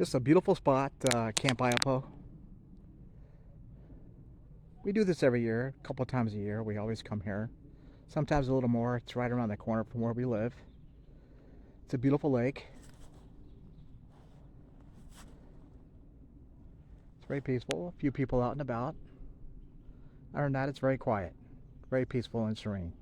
Just a beautiful spot, Camp Iapo. We do this every year, a couple of times a year. We always come here. Sometimes a little more. It's right around the corner from where we live. It's a beautiful lake. It's very peaceful. A few people out and about. Other than that, it's very quiet. Very peaceful and serene.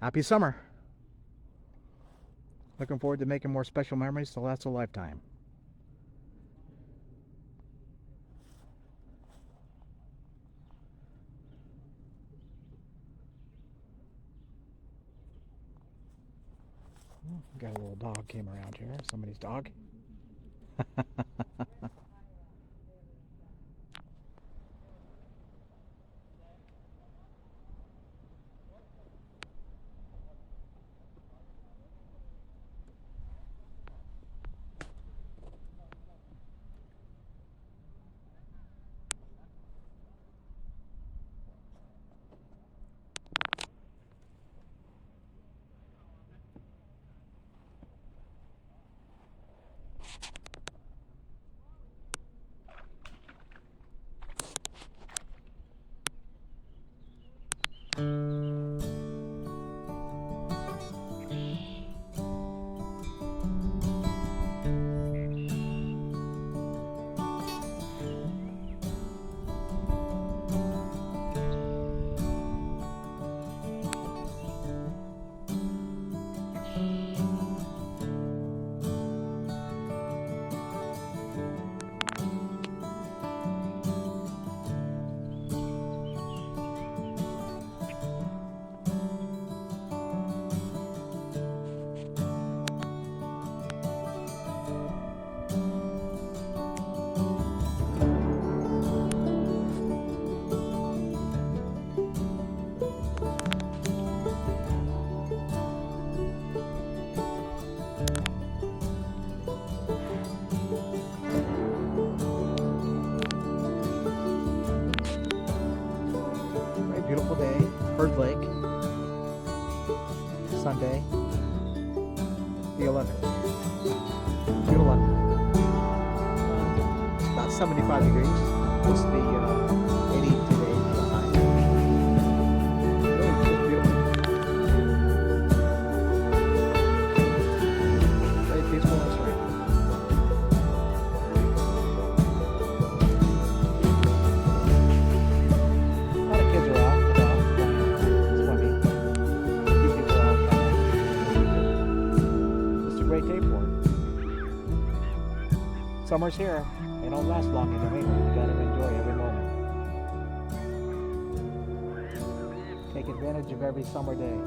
Happy summer. Looking forward to making more special memories to last a lifetime. Got a little dog came around here. Somebody's dog. Very beautiful day. Bird Lake. Sunday, the 11th. June 11th. It's about 75 degrees. Supposed to be 80 today. Really just beautiful. Very peaceful and serene. A lot of kids are out and about, swimming. Few people are out kayaking. It's a great day for it. Summer's here. They don't last long in New England. You gotta enjoy every moment. Take advantage of every summer day.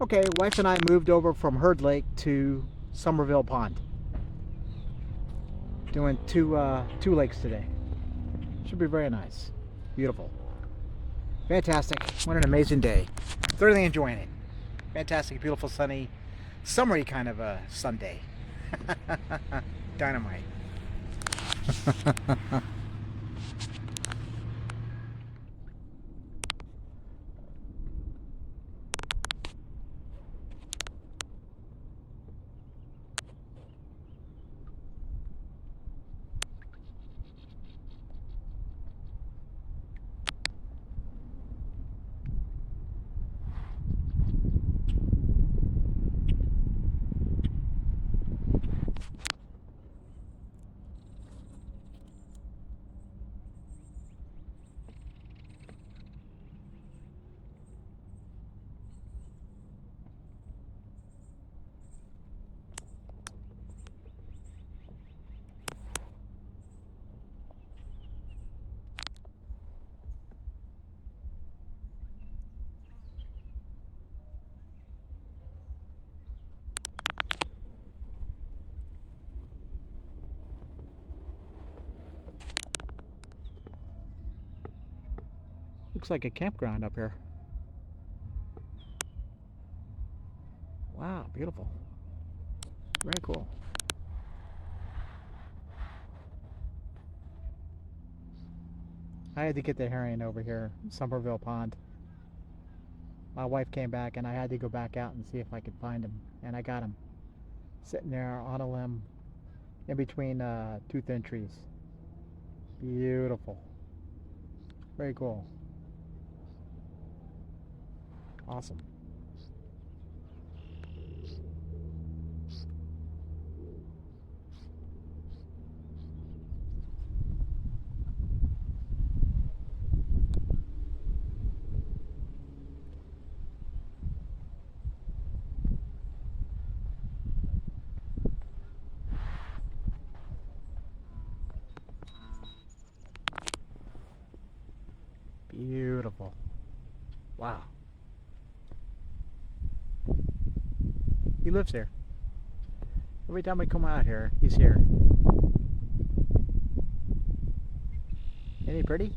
Okay, wife and I moved over from Herd Lake to Somerville Pond. Doing two lakes today. Should be very nice. Beautiful. Fantastic. What an amazing day. Thoroughly enjoying it. Fantastic, beautiful, sunny, summery kind of a Sunday. Dynamite. Looks like a campground up here. Wow, beautiful. Very cool. I had to get the herring over here, Somerville Pond. My wife came back and I had to go back out and see if I could find him. And I got him. Sitting there on a limb in between two thin trees. Beautiful. Very cool. Awesome. Beautiful. Wow. He lives here. Every time we come out here, he's here. Isn't he pretty?